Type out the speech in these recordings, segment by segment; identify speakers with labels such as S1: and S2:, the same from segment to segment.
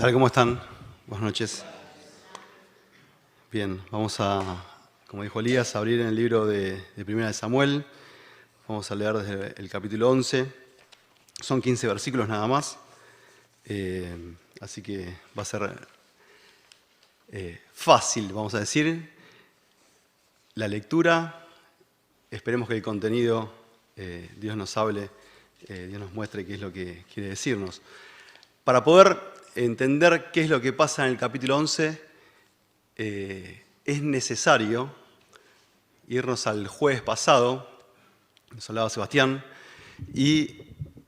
S1: tal? ¿Cómo están? Buenas noches. Bien, vamos a, como dijo Elías, a abrir en el libro de Primera de Samuel. Vamos a leer desde el capítulo 11. Son 15 versículos nada más, así que va a ser fácil, vamos a decir, la lectura. Esperemos que el contenido Dios nos hable, Dios nos muestre qué es lo que quiere decirnos. Para poder entender qué es lo que pasa en el capítulo 11, es necesario irnos al jueves pasado, nos hablaba Sebastián, y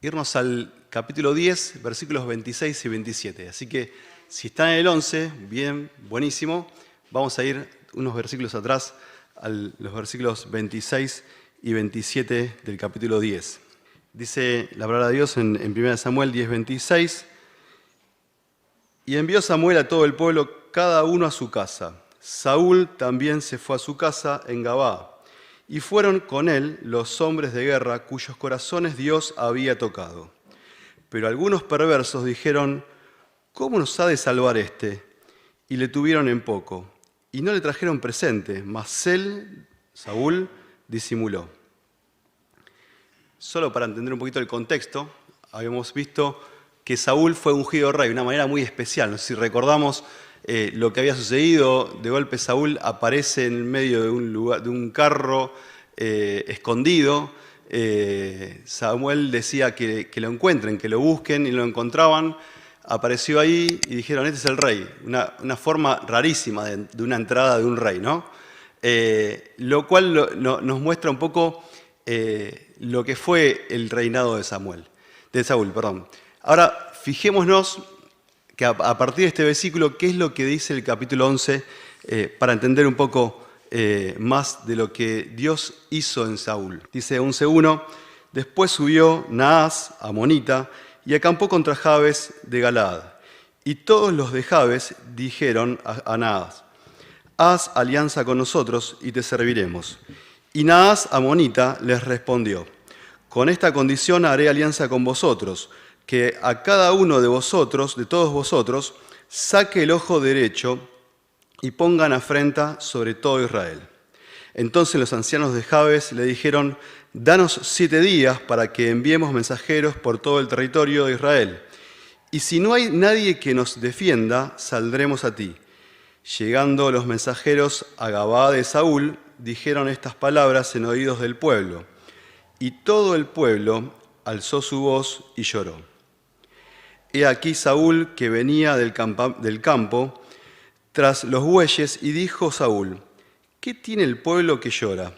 S1: irnos al capítulo 10, versículos 26 y 27. Así que si están en el 11, bien, buenísimo, vamos a ir unos versículos atrás a los versículos 26 y 27 del capítulo 10. Dice la palabra de Dios en 1 Samuel 10, 26. Y envió Samuel a todo el pueblo, cada uno a su casa. Saúl también se fue a su casa en Gabá. Y fueron con él los hombres de guerra cuyos corazones Dios había tocado. Pero algunos perversos dijeron, ¿cómo nos ha de salvar este? Y le tuvieron en poco. Y no le trajeron presente, mas él, Saúl, disimuló. Solo para entender un poquito el contexto, habíamos visto que Saúl fue ungido rey de una manera muy especial. No sé si recordamos lo que había sucedido. De golpe Saúl aparece en medio de un lugar, de un carro escondido. Samuel decía que lo encuentren, que lo busquen, y lo encontraban. Apareció ahí y dijeron, este es el rey. Una forma rarísima de una entrada de un rey, ¿no? Lo cual nos muestra un poco lo que fue el reinado de Saúl. Ahora, fijémonos que a partir de este versículo, ¿qué es lo que dice el capítulo 11? Para entender un poco más de lo que Dios hizo en Saúl. Dice 11:1, después subió Naas, amonita, y acampó contra Jabes de Galaad. Y todos los de Jabes dijeron a Naas, haz alianza con nosotros y te serviremos. Y Naas, amonita, les respondió, con esta condición haré alianza con vosotros, que a cada uno de vosotros, de todos vosotros, saque el ojo derecho y pongan afrenta sobre todo Israel. Entonces los ancianos de Jabes le dijeron, danos 7 días para que enviemos mensajeros por todo el territorio de Israel. Y si no hay nadie que nos defienda, saldremos a ti. Llegando los mensajeros a Gabá de Saúl, dijeron estas palabras en oídos del pueblo. Y todo el pueblo alzó su voz y lloró. He aquí Saúl que venía del campo tras los bueyes, y dijo Saúl, ¿qué tiene el pueblo que llora?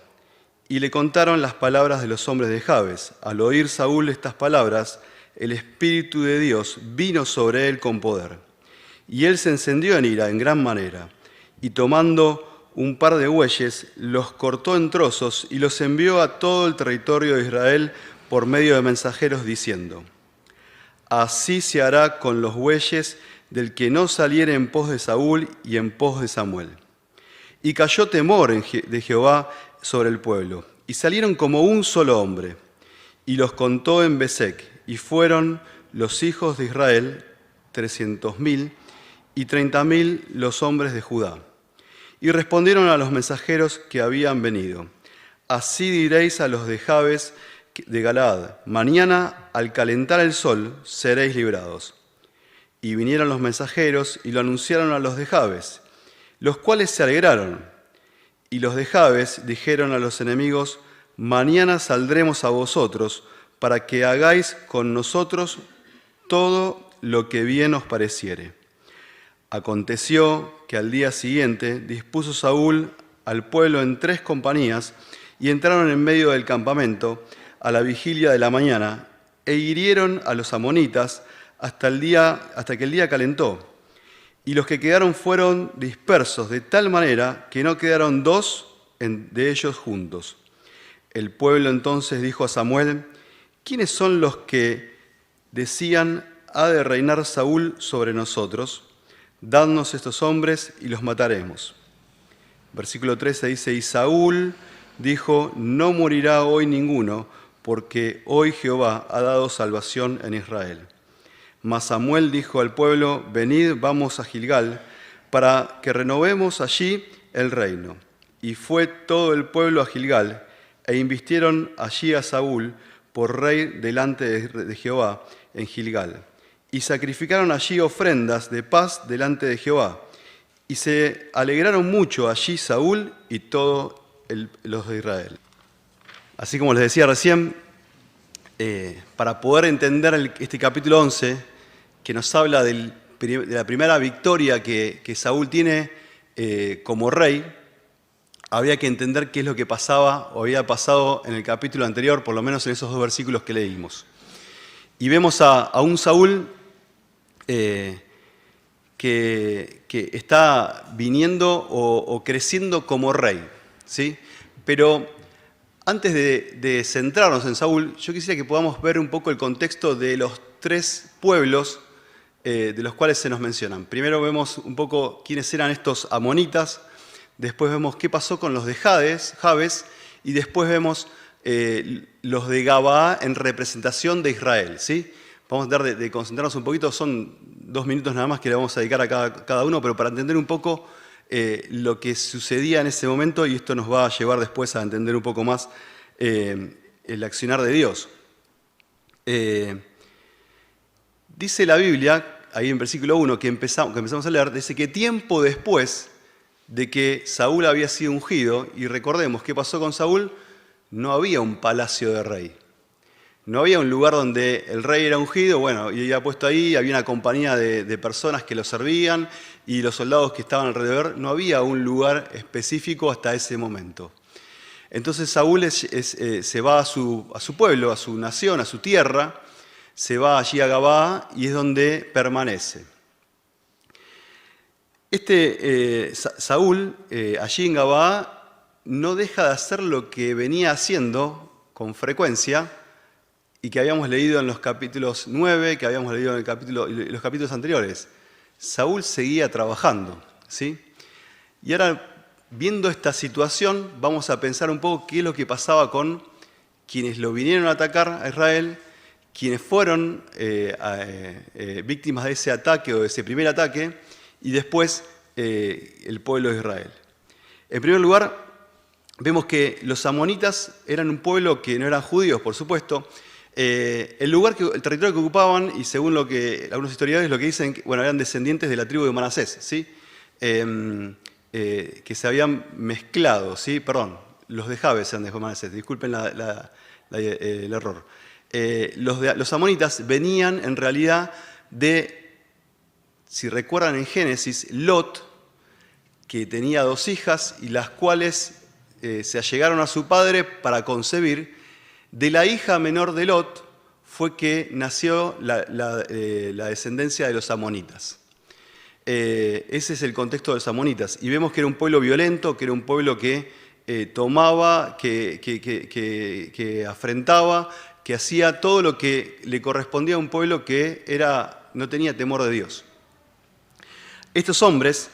S1: Y le contaron las palabras de los hombres de Jabes. Al oír Saúl estas palabras, el Espíritu de Dios vino sobre él con poder. Y él se encendió en ira en gran manera, y tomando un par de bueyes, los cortó en trozos y los envió a todo el territorio de Israel por medio de mensajeros diciendo, así se hará con los bueyes del que no saliere en pos de Saúl y en pos de Samuel. Y cayó temor de Jehová sobre el pueblo, y salieron como un solo hombre, y los contó en Besec, y fueron los hijos de Israel 300.000, y 30.000 los hombres de Judá. Y respondieron a los mensajeros que habían venido, así diréis a los de Jabes de Galaad, mañana al calentar el sol seréis librados. Y vinieron los mensajeros y lo anunciaron a los de Jabes, los cuales se alegraron. Y los de Jabes dijeron a los enemigos, mañana saldremos a vosotros para que hagáis con nosotros todo lo que bien os pareciere. Aconteció que al día siguiente dispuso Saúl al pueblo en 3 compañías y entraron en medio del campamento a la vigilia de la mañana e hirieron a los amonitas hasta que el día calentó. Y los que quedaron fueron dispersos de tal manera que no quedaron 2 de ellos juntos. El pueblo entonces dijo a Samuel, ¿quiénes son los que decían, ha de reinar Saúl sobre nosotros? Dadnos estos hombres y los mataremos. Versículo 13 dice, y Saúl dijo, no morirá hoy ninguno, porque hoy Jehová ha dado salvación en Israel. Mas Samuel dijo al pueblo: venid, vamos a Gilgal, para que renovemos allí el reino. Y fue todo el pueblo a Gilgal, e invistieron allí a Saúl por rey delante de Jehová en Gilgal. Y sacrificaron allí ofrendas de paz delante de Jehová. Y se alegraron mucho allí Saúl y todos los de Israel. Así como les decía recién, para poder entender este capítulo 11, que nos habla de la primera victoria que Saúl tiene como rey, había que entender qué es lo que pasaba o había pasado en el capítulo anterior, por lo menos en esos 2 versículos que leímos. Y vemos a un Saúl que está viniendo o creciendo como rey, ¿sí? Pero antes de centrarnos en Saúl, yo quisiera que podamos ver un poco el contexto de los 3 pueblos de los cuales se nos mencionan. Primero vemos un poco quiénes eran estos amonitas, después vemos qué pasó con los de Jabes, y después vemos los de Gabaa en representación de Israel, ¿sí? Vamos a tratar de concentrarnos un poquito, son 2 minutos nada más que le vamos a dedicar a cada uno, pero para entender un poco lo que sucedía en ese momento, y esto nos va a llevar después a entender un poco más el accionar de Dios. Dice la Biblia, ahí en versículo 1, que empezamos a leer, dice que tiempo después de que Saúl había sido ungido, y recordemos qué pasó con Saúl, no había un palacio de rey. No había un lugar donde el rey era ungido, bueno, y había puesto ahí, había una compañía de personas que lo servían y los soldados que estaban alrededor. No había un lugar específico hasta ese momento. Entonces Saúl se va a su pueblo, a su nación, a su tierra, se va allí a Gabaa y es donde permanece. Saúl, allí en Gabaa, no deja de hacer lo que venía haciendo con frecuencia, y que habíamos leído en los capítulos 9, que habíamos leído en los capítulos anteriores. Saúl seguía trabajando, ¿sí? Y ahora, viendo esta situación, vamos a pensar un poco qué es lo que pasaba con quienes lo vinieron a atacar a Israel, quienes fueron víctimas de ese ataque o de ese primer ataque, y después el pueblo de Israel. En primer lugar, vemos que los amonitas eran un pueblo que no eran judíos, por supuesto. El territorio que ocupaban, y según lo que algunos historiadores lo que dicen, bueno, eran descendientes de la tribu de Manasés, ¿sí? Que se habían mezclado, ¿sí? Perdón, los de Jabes eran de Manasés, disculpen el error. Los amonitas venían en realidad de, si recuerdan en Génesis, Lot, que tenía 2 hijas y las cuales se allegaron a su padre para concebir. De la hija menor de Lot fue que nació la descendencia de los amonitas. Ese es el contexto de los amonitas. Y vemos que era un pueblo violento, que era un pueblo que tomaba, que afrentaba, que hacía todo lo que le correspondía a un pueblo que no tenía temor de Dios. Estos hombres,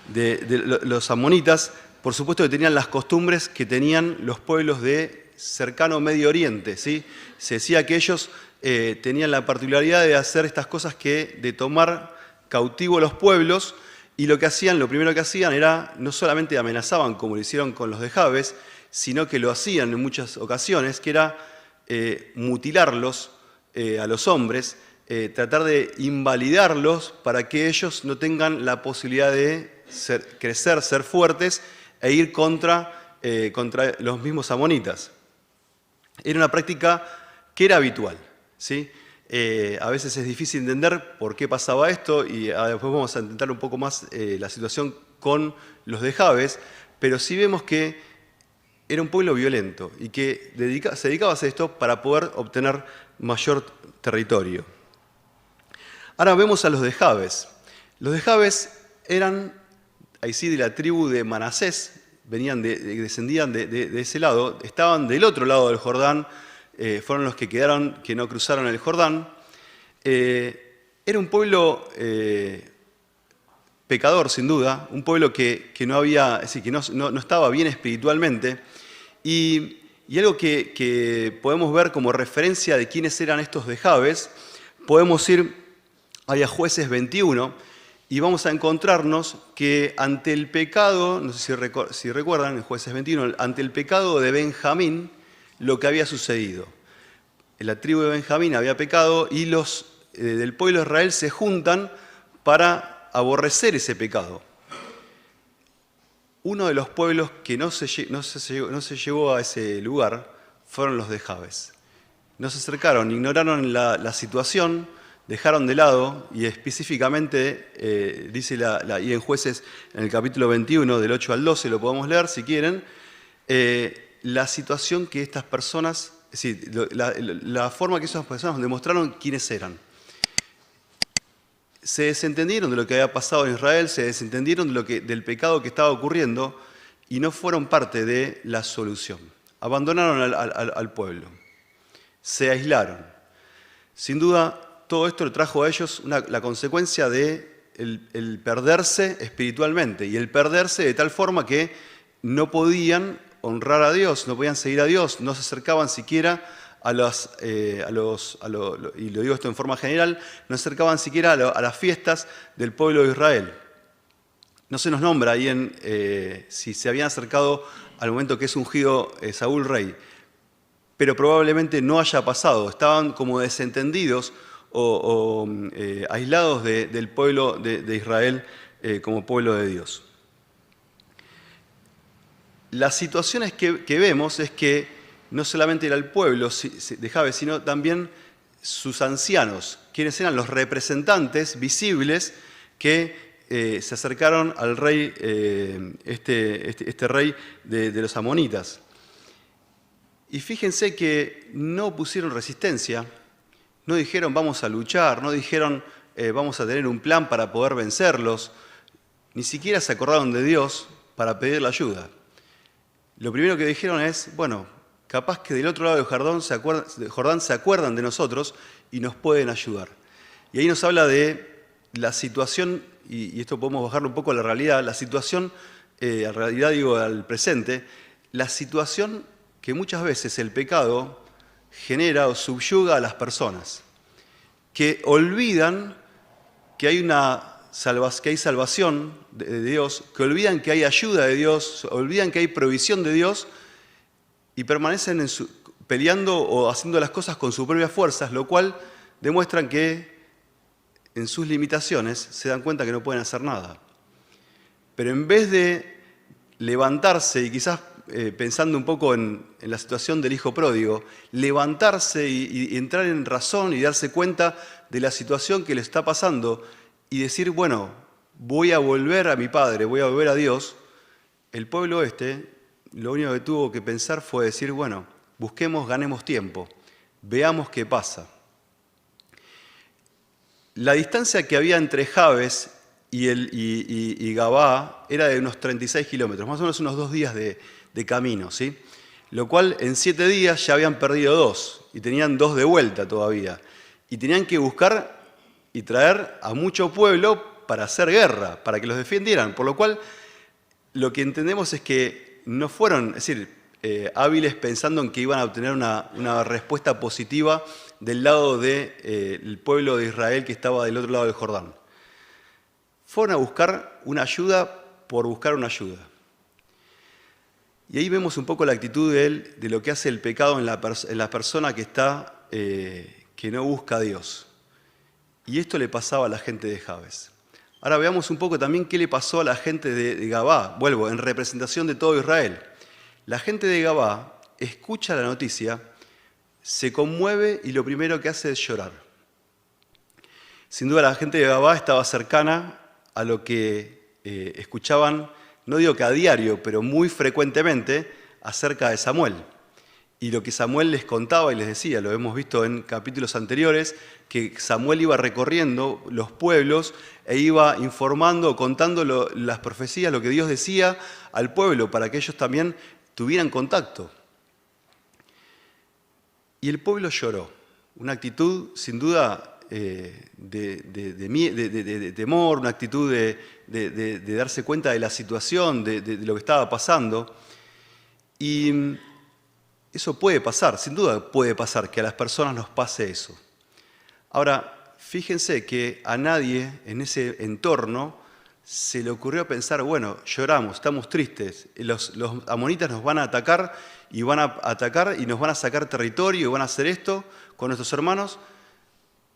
S1: los amonitas, por supuesto que tenían las costumbres que tenían los pueblos de cercano Medio Oriente, ¿sí? Se decía que ellos tenían la particularidad de hacer estas cosas de tomar cautivo a los pueblos, y lo primero que hacían era, no solamente amenazaban como lo hicieron con los de Jabes, sino que lo hacían en muchas ocasiones, que era mutilarlos a los hombres, tratar de invalidarlos para que ellos no tengan la posibilidad de crecer, ser fuertes, e ir contra los mismos amonitas. Era una práctica que era habitual, ¿sí? A veces es difícil entender por qué pasaba esto, y después vamos a intentar un poco más la situación con los de Jabes, pero sí vemos que era un pueblo violento y que se dedicaba a hacer esto para poder obtener mayor territorio. Ahora vemos a los de Jabes. Los de Jabes eran, ahí sí, de la tribu de Manasés, descendían de ese lado, estaban del otro lado del Jordán, fueron los que no cruzaron el Jordán. Era un pueblo pecador, sin duda, un pueblo que no estaba bien espiritualmente, y Y algo que podemos ver como referencia de quiénes eran estos de Jabes, podemos ir a Jueces 21 y vamos a encontrarnos que ante el pecado, no sé si recuerdan, en Jueces 21, ante el pecado de Benjamín, lo que había sucedido. La tribu de Benjamín había pecado y los del pueblo de Israel se juntan para aborrecer ese pecado. Uno de los pueblos que no se llevó a ese lugar fueron los de Jabes. No se acercaron, ignoraron la situación, dejaron de lado, y específicamente dice y en Jueces, en el capítulo 21, del 8 al 12, lo podemos leer si quieren, la situación que estas personas, es decir, la forma que esas personas demostraron quiénes eran. Se desentendieron de lo que había pasado en Israel, se desentendieron del pecado que estaba ocurriendo y no fueron parte de la solución. Abandonaron al pueblo, se aislaron. Sin duda, todo esto le trajo a ellos la consecuencia de el perderse espiritualmente y el perderse de tal forma que no podían honrar a Dios, no podían seguir a Dios, no se acercaban siquiera y lo digo esto en forma general, no se acercaban siquiera a las fiestas del pueblo de Israel. No se nos nombra ahí si se habían acercado al momento que es ungido Saúl rey, pero probablemente no haya pasado, estaban como desentendidos o aislados del pueblo de Israel como pueblo de Dios. Las situaciones que vemos es que no solamente era el pueblo de Jabes, sino también sus ancianos, quienes eran los representantes visibles que se acercaron al rey, este rey de los amonitas. Y fíjense que no pusieron resistencia, no dijeron vamos a luchar, no dijeron vamos a tener un plan para poder vencerlos, ni siquiera se acordaron de Dios para pedir la ayuda. Lo primero que dijeron es, bueno, capaz que del otro lado del Jordán se acuerdan de nosotros y nos pueden ayudar. Y ahí nos habla de la situación, y esto podemos bajarlo un poco a la realidad, la situación, al presente, la situación que muchas veces el pecado genera o subyuga a las personas, que olvidan que hay salvación de Dios, que olvidan que hay ayuda de Dios, olvidan que hay provisión de Dios y permanecen peleando o haciendo las cosas con sus propias fuerzas, lo cual demuestran que en sus limitaciones se dan cuenta que no pueden hacer nada. Pero en vez de levantarse y quizás pensando un poco en la situación del hijo pródigo, levantarse y entrar en razón y darse cuenta de la situación que le está pasando y decir, bueno, voy a volver a mi padre, voy a volver a Dios, el pueblo lo único que tuvo que pensar fue decir, bueno, busquemos, ganemos tiempo, veamos qué pasa. La distancia que había entre Jabes y Gabá era de unos 36 kilómetros, más o menos unos 2 días de camino, ¿sí? Lo cual en 7 días ya habían perdido 2 y tenían 2 de vuelta todavía. Y tenían que buscar y traer a mucho pueblo para hacer guerra, para que los defendieran. Por lo cual, lo que entendemos es que no fueron, es decir, hábiles pensando en que iban a obtener una respuesta positiva del lado del pueblo de Israel que estaba del otro lado del Jordán. Fueron a buscar una ayuda por buscar una ayuda. Y ahí vemos un poco la actitud de lo que hace el pecado en la persona que no busca a Dios. Y esto le pasaba a la gente de Jabes. Ahora veamos un poco también qué le pasó a la gente de Gabá. Vuelvo, en representación de todo Israel. La gente de Gabá escucha la noticia, se conmueve y lo primero que hace es llorar. Sin duda la gente de Gabá estaba cercana a lo que escuchaban, no digo que a diario, pero muy frecuentemente, acerca de Samuel. Y lo que Samuel les contaba y les decía, lo hemos visto en capítulos anteriores, que Samuel iba recorriendo los pueblos e iba informando, contando las profecías, lo que Dios decía al pueblo, para que ellos también tuvieran contacto. Y el pueblo lloró, una actitud sin duda de temor, una actitud de darse cuenta de la situación, de lo que estaba pasando. Y eso puede pasar, sin duda puede pasar que a las personas nos pase eso. Ahora, fíjense que a nadie en ese entorno se le ocurrió pensar, bueno, lloramos, estamos tristes, los amonitas nos van a atacar y nos van a sacar territorio y van a hacer esto con nuestros hermanos,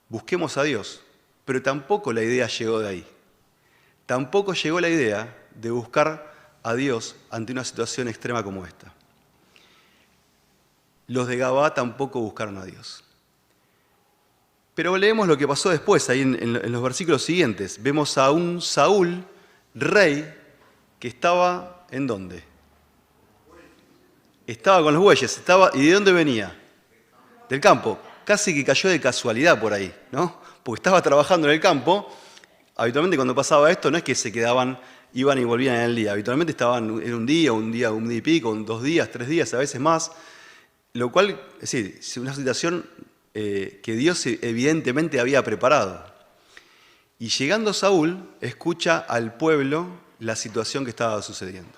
S1: busquemos a Dios. Pero tampoco la idea llegó de ahí. Tampoco llegó la idea de buscar a Dios ante una situación extrema como esta. Los de Gabá tampoco buscaron a Dios. Pero leemos lo que pasó después, ahí en los versículos siguientes. Vemos a un Saúl, rey, que estaba ¿en dónde? Estaba con los bueyes. ¿Y de dónde venía? Del campo. Casi que cayó de casualidad por ahí, ¿no? Porque estaba trabajando en el campo. Habitualmente cuando pasaba esto no es que se quedaban, iban y volvían en el día. Habitualmente estaban en un día y pico, 2 días, 3 días, a veces más. Lo cual, es decir, es una situación que Dios evidentemente había preparado. Y llegando Saúl, escucha al pueblo la situación que estaba sucediendo.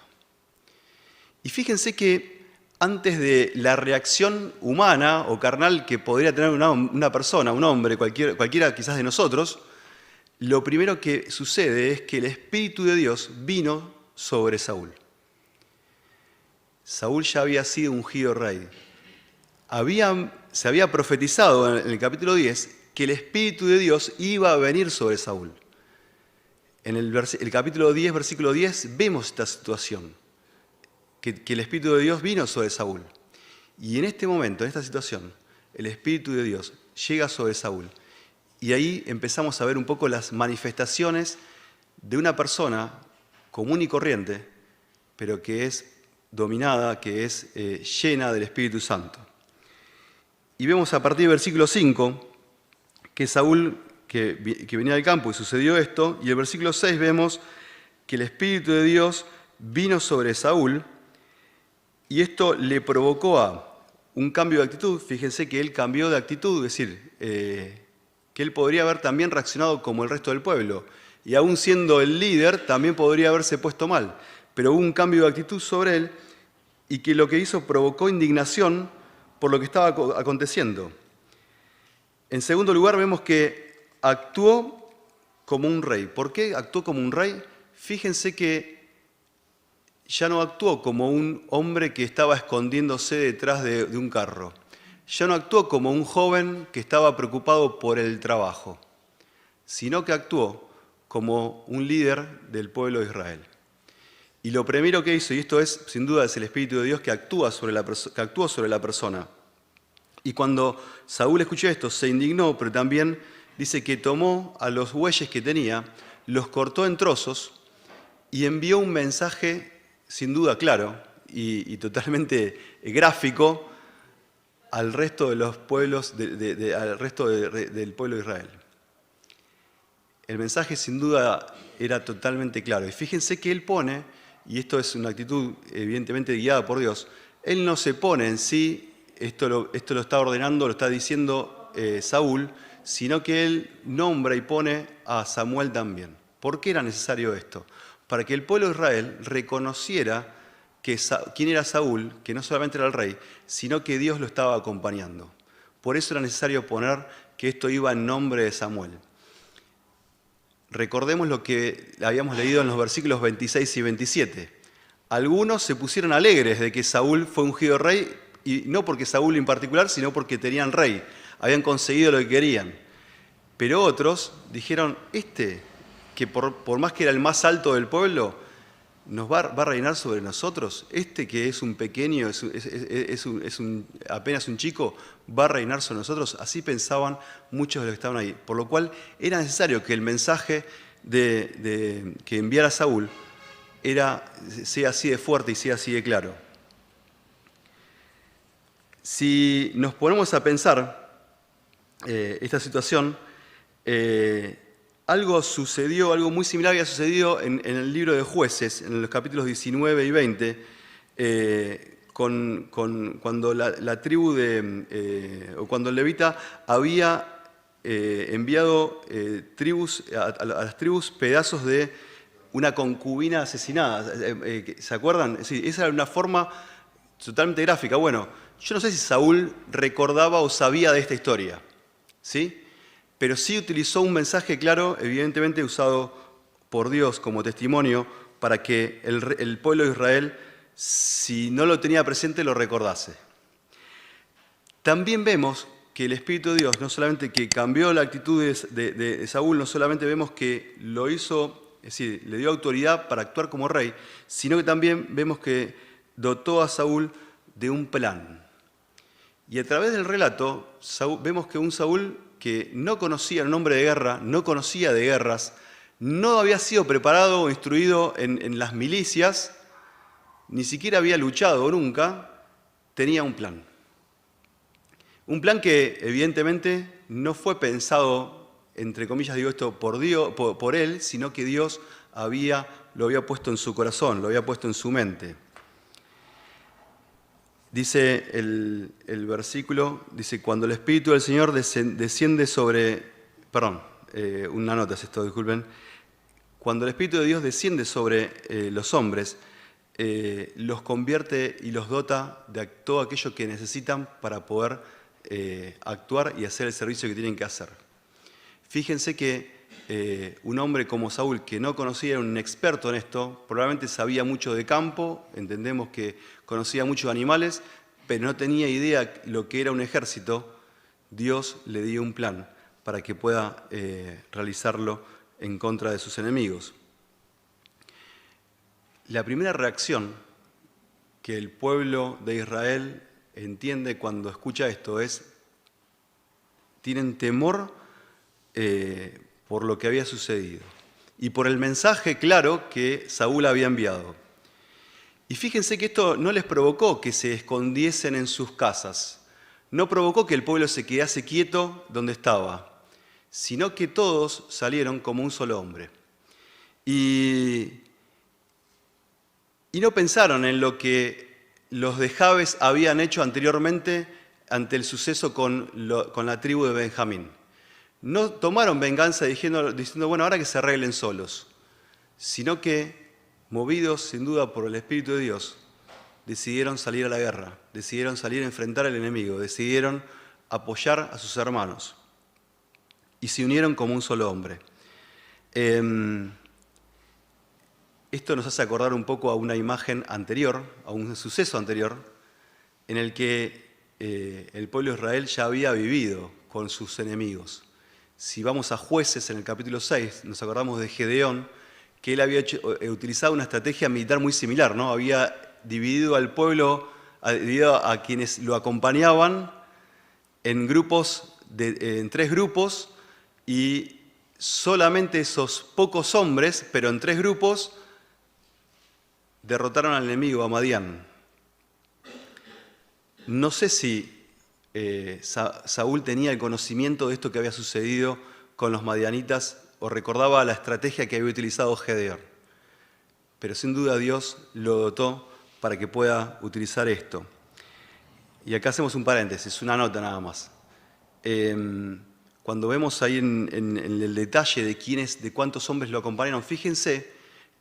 S1: Y fíjense que antes de la reacción humana o carnal que podría tener una persona, un hombre, cualquiera quizás de nosotros, lo primero que sucede es que el Espíritu de Dios vino sobre Saúl. Saúl ya había sido ungido rey. Se había profetizado en el capítulo 10 que el Espíritu de Dios iba a venir sobre Saúl. En el capítulo 10, versículo 10, vemos esta situación, que el Espíritu de Dios vino sobre Saúl. Y en este momento, en esta situación, el Espíritu de Dios llega sobre Saúl. Y ahí empezamos a ver un poco las manifestaciones de una persona común y corriente, pero que es dominada, que es llena del Espíritu Santo. Y vemos a partir del versículo 5 que Saúl, que venía del campo y sucedió esto, y el versículo 6 vemos que el Espíritu de Dios vino sobre Saúl y esto le provocó a un cambio de actitud. Fíjense que él cambió de actitud, es decir, que él podría haber también reaccionado como el resto del pueblo, y aún siendo el líder también podría haberse puesto mal, pero hubo un cambio de actitud sobre él y que lo que hizo provocó indignación por lo que estaba aconteciendo. En segundo lugar, vemos que actuó como un rey. ¿Por qué actuó como un rey? Fíjense que ya no actuó como un hombre que estaba escondiéndose detrás de un carro. Ya no actuó como un joven que estaba preocupado por el trabajo, sino que actuó como un líder del pueblo de Israel. Y lo primero que hizo, y esto es sin duda es el Espíritu de Dios que actúa sobre la persona. Y cuando Saúl escuchó esto, se indignó, pero también dice que tomó a los bueyes que tenía, los cortó en trozos y envió un mensaje sin duda claro y totalmente gráfico al resto de los pueblos, al resto del pueblo de Israel. El mensaje sin duda era totalmente claro. Y fíjense que él pone, y esto es una actitud evidentemente guiada por Dios, él no se pone en sí, esto lo está ordenando, lo está diciendo Saúl, sino que él nombra y pone a Samuel también. ¿Por qué era necesario esto? Para que el pueblo de Israel reconociera quién era Saúl, que no solamente era el rey, sino que Dios lo estaba acompañando. Por eso era necesario poner que esto iba en nombre de Samuel. Recordemos lo que habíamos leído en los versículos 26 y 27. Algunos se pusieron alegres de que Saúl fue ungido rey, y no porque Saúl en particular, sino porque tenían rey, habían conseguido lo que querían. Pero otros dijeron, que por más que era el más alto del pueblo, nos va a reinar sobre nosotros, que es un pequeño, apenas un chico, va a reinar sobre nosotros. Así pensaban muchos de los que estaban ahí. Por lo cual era necesario que el mensaje que enviara Saúl sea así de fuerte y sea así de claro. Si nos ponemos a pensar esta situación, algo muy similar había sucedido en el libro de Jueces, en los capítulos 19 y 20, cuando la tribu o cuando el levita había enviado a las tribus pedazos de una concubina asesinada. ¿Se acuerdan? Sí, esa era una forma totalmente gráfica. Bueno, Yo no sé si Saúl recordaba o sabía de esta historia, ¿sí? Pero sí utilizó un mensaje claro, evidentemente usado por Dios como testimonio, para que el pueblo de Israel, si no lo tenía presente, lo recordase. También vemos que el Espíritu de Dios, no solamente que cambió la actitud de Saúl, no solamente vemos que lo hizo, es decir, le dio autoridad para actuar como rey, sino que también vemos que dotó a Saúl de un plan. Y a través del relato vemos que un Saúl que no conocía el nombre de guerra, no conocía de guerras, no había sido preparado o instruido en las milicias, ni siquiera había luchado nunca, tenía un plan. Un plan que evidentemente no fue pensado, entre comillas digo esto, por él, sino que Dios lo había puesto en su corazón, lo había puesto en su mente. Dice el versículo, dice, cuando el Espíritu del Señor desciende sobre, una nota es esto, disculpen, cuando el Espíritu de Dios desciende sobre los hombres, los convierte y los dota de todo aquello que necesitan para poder actuar y hacer el servicio que tienen que hacer. Fíjense que un hombre como Saúl, que no conocía, era un experto en esto, probablemente sabía mucho de campo, entendemos que conocía mucho de animales, pero no tenía idea lo que era un ejército. Dios le dio un plan para que pueda realizarlo en contra de sus enemigos. La primera reacción que el pueblo de Israel entiende cuando escucha esto es, tienen temor por lo que había sucedido y por el mensaje claro que Saúl había enviado. Y fíjense que esto no les provocó que se escondiesen en sus casas, no provocó que el pueblo se quedase quieto donde estaba, sino que todos salieron como un solo hombre. Y no pensaron en lo que los de Jabes habían hecho anteriormente ante el suceso con la tribu de Benjamín. No tomaron venganza diciendo, bueno, ahora que se arreglen solos, sino que, movidos sin duda por el Espíritu de Dios, decidieron salir a la guerra, decidieron salir a enfrentar al enemigo, decidieron apoyar a sus hermanos y se unieron como un solo hombre. Esto nos hace acordar un poco a una imagen anterior, a un suceso anterior, en el que el pueblo de Israel ya había vivido con sus enemigos. Si vamos a Jueces en el capítulo 6, nos acordamos de Gedeón, que él había utilizado una estrategia militar muy similar, ¿no? Había dividido al pueblo, dividido a quienes lo acompañaban en tres grupos, y solamente esos pocos hombres, pero en 3 grupos, derrotaron al enemigo, a Madián. No sé si Saúl tenía el conocimiento de esto que había sucedido con los madianitas o recordaba la estrategia que había utilizado Gedeón. Pero sin duda Dios lo dotó para que pueda utilizar esto. Y acá hacemos un paréntesis, una nota nada más. Cuando vemos ahí en el detalle de cuántos hombres lo acompañaron, fíjense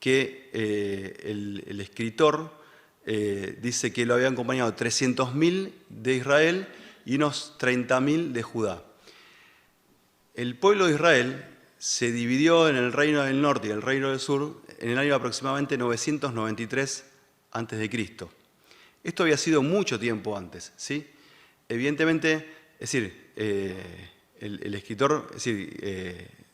S1: que el escritor dice que lo habían acompañado 300.000 de Israel y unos 30.000 de Judá. El pueblo de Israel se dividió en el reino del norte y el reino del sur en el año aproximadamente 993 a.C. Esto había sido mucho tiempo antes, ¿sí? Evidentemente, es decir, el escritor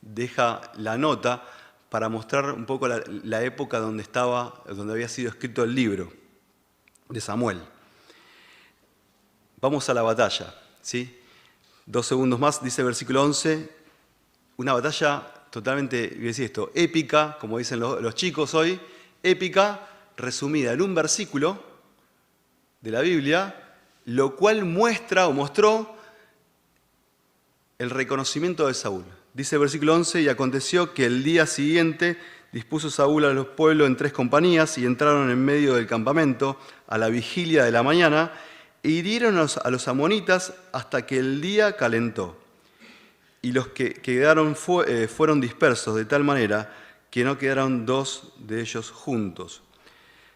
S1: deja la nota para mostrar un poco la época donde había sido escrito el libro de Samuel. Vamos a la batalla, ¿sí? 2 segundos más, dice el versículo 11, una batalla totalmente, voy a decir esto, épica, como dicen los chicos hoy, épica, resumida en un versículo de la Biblia, lo cual mostró el reconocimiento de Saúl. Dice el versículo 11, y aconteció que el día siguiente dispuso Saúl a los pueblos en 3 compañías y entraron en medio del campamento a la vigilia de la mañana e hirieron a los amonitas hasta que el día calentó. Y los que quedaron fueron dispersos de tal manera que no quedaron 2 de ellos juntos.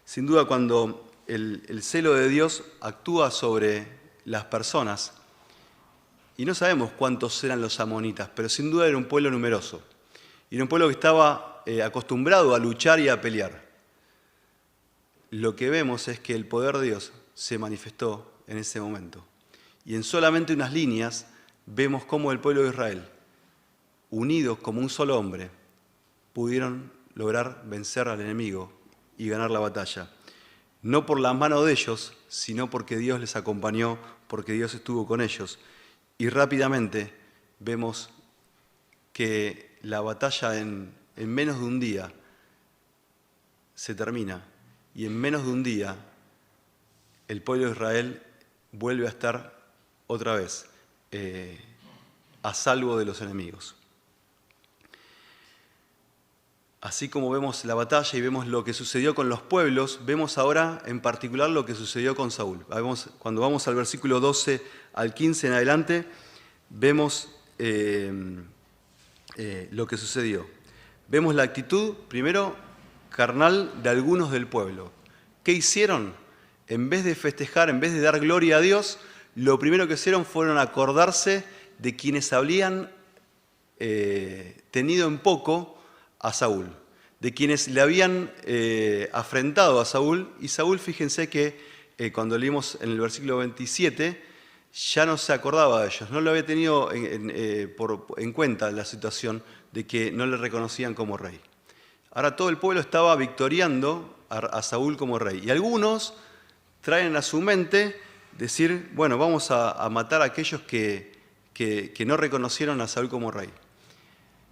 S1: Sin duda, cuando el celo de Dios actúa sobre las personas, y no sabemos cuántos eran los amonitas, pero sin duda era un pueblo numeroso. Y era un pueblo que estaba acostumbrado a luchar y a pelear. Lo que vemos es que el poder de Dios se manifestó en ese momento. Y en solamente unas líneas vemos cómo el pueblo de Israel, unidos como un solo hombre, pudieron lograr vencer al enemigo y ganar la batalla. No por la mano de ellos, sino porque Dios les acompañó, porque Dios estuvo con ellos. Y rápidamente vemos que la batalla en menos de un día se termina. Y en menos de un día el pueblo de Israel vuelve a estar otra vez a salvo de los enemigos. Así como vemos la batalla y vemos lo que sucedió con los pueblos, vemos ahora en particular lo que sucedió con Saúl. Cuando vamos al versículo 12 al 15 en adelante, vemos lo que sucedió. Vemos la actitud, primero, carnal de algunos del pueblo. ¿Qué hicieron? En vez de festejar, en vez de dar gloria a Dios, lo primero que hicieron fueron acordarse de quienes habían tenido en poco a Saúl, de quienes le habían afrentado a Saúl. Y Saúl, fíjense que cuando leímos en el versículo 27, ya no se acordaba de ellos, no lo había tenido en cuenta la situación de que no le reconocían como rey. Ahora todo el pueblo estaba victoriando a Saúl como rey. Y algunos traen a su mente decir, bueno, vamos a matar a aquellos que no reconocieron a Saúl como rey.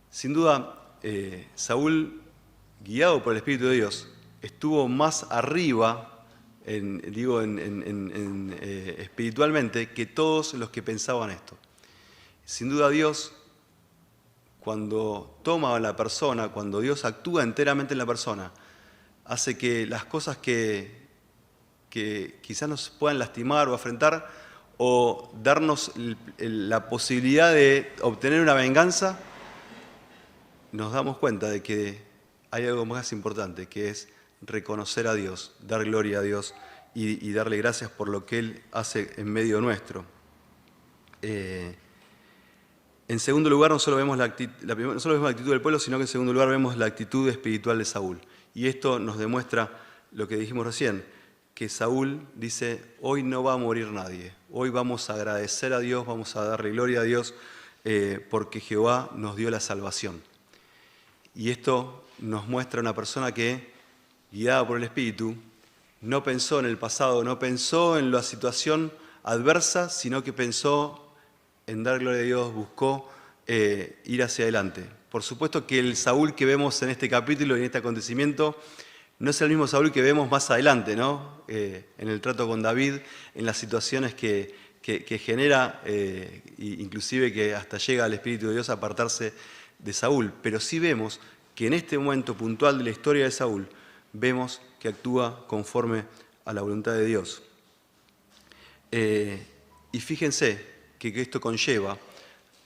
S1: Sin duda, Saúl, guiado por el Espíritu de Dios, estuvo más arriba, espiritualmente, que todos los que pensaban esto. Sin duda Dios, cuando toma a la persona, cuando Dios actúa enteramente en la persona, hace que las cosas que quizás nos puedan lastimar o afrentar, o darnos la posibilidad de obtener una venganza, nos damos cuenta de que hay algo más importante, que es reconocer a Dios, dar gloria a Dios y darle gracias por lo que Él hace en medio nuestro. En segundo lugar, no solo vemos la actitud del pueblo, sino que en segundo lugar vemos la actitud espiritual de Saúl. Y esto nos demuestra lo que dijimos recién, que Saúl dice, hoy no va a morir nadie, hoy vamos a agradecer a Dios, vamos a darle gloria a Dios, porque Jehová nos dio la salvación. Y esto nos muestra una persona que, guiada por el Espíritu, no pensó en el pasado, no pensó en la situación adversa, sino que pensó en dar gloria a Dios, buscó ir hacia adelante. Por supuesto que el Saúl que vemos en este capítulo y en este acontecimiento no es el mismo Saúl que vemos más adelante, ¿no? En el trato con David, en las situaciones que genera, inclusive que hasta llega al Espíritu de Dios a apartarse de Saúl. Pero sí vemos que en este momento puntual de la historia de Saúl, vemos que actúa conforme a la voluntad de Dios. Y fíjense que esto conlleva,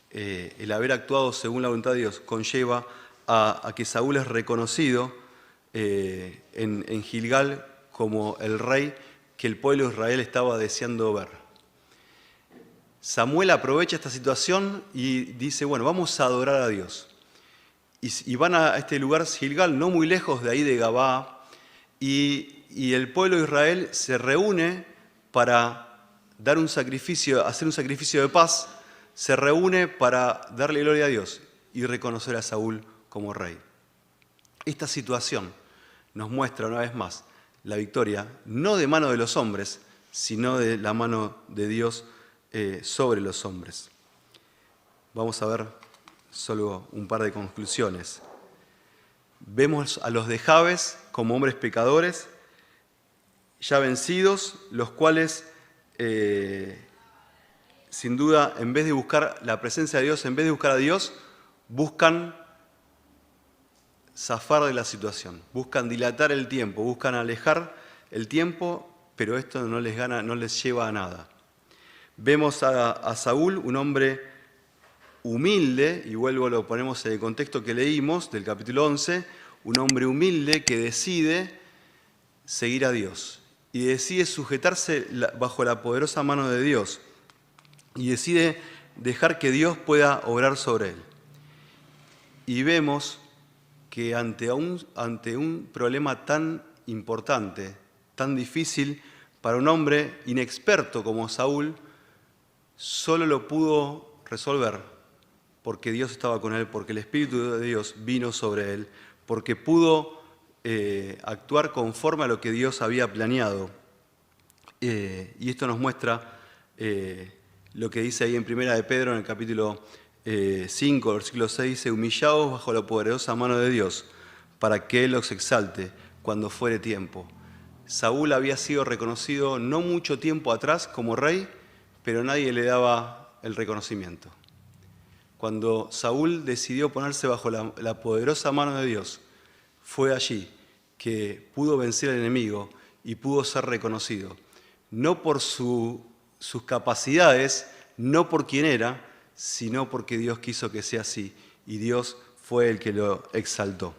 S1: el haber actuado según la voluntad de Dios, conlleva a que Saúl es reconocido en Gilgal como el rey que el pueblo de Israel estaba deseando ver. Samuel aprovecha esta situación y dice, bueno, vamos a adorar a Dios. Y van a este lugar Gilgal, no muy lejos de ahí de Gabaa, y el pueblo de Israel se reúne para dar un sacrificio, hacer un sacrificio de paz, se reúne para darle gloria a Dios y reconocer a Saúl como rey. Esta situación nos muestra una vez más la victoria, no de mano de los hombres, sino de la mano de Dios sobre los hombres. Vamos a ver solo un par de conclusiones. Vemos a los de Jabes como hombres pecadores, ya vencidos, los cuales sin duda, en vez de buscar la presencia de Dios, en vez de buscar a Dios, buscan zafar de la situación, buscan dilatar el tiempo, buscan alejar el tiempo, pero esto no les lleva a nada. Vemos a Saúl, un hombre humilde, y lo ponemos en el contexto que leímos del capítulo 11, un hombre humilde que decide seguir a Dios y decide sujetarse bajo la poderosa mano de Dios y decide dejar que Dios pueda obrar sobre él. Y vemos que ante un problema tan importante, tan difícil, para un hombre inexperto como Saúl, solo lo pudo resolver porque Dios estaba con él, porque el Espíritu de Dios vino sobre él, porque pudo actuar conforme a lo que Dios había planeado. Y esto nos muestra lo que dice ahí en Primera de Pedro, en el capítulo 5, versículo 6, dice: humillaos bajo la poderosa mano de Dios, para que Él os exalte cuando fuere tiempo. Saúl había sido reconocido no mucho tiempo atrás como rey, pero nadie le daba el reconocimiento. Cuando Saúl decidió ponerse bajo la poderosa mano de Dios, fue allí que pudo vencer al enemigo y pudo ser reconocido. No por sus capacidades, no por quién era, sino porque Dios quiso que sea así. Y Dios fue el que lo exaltó.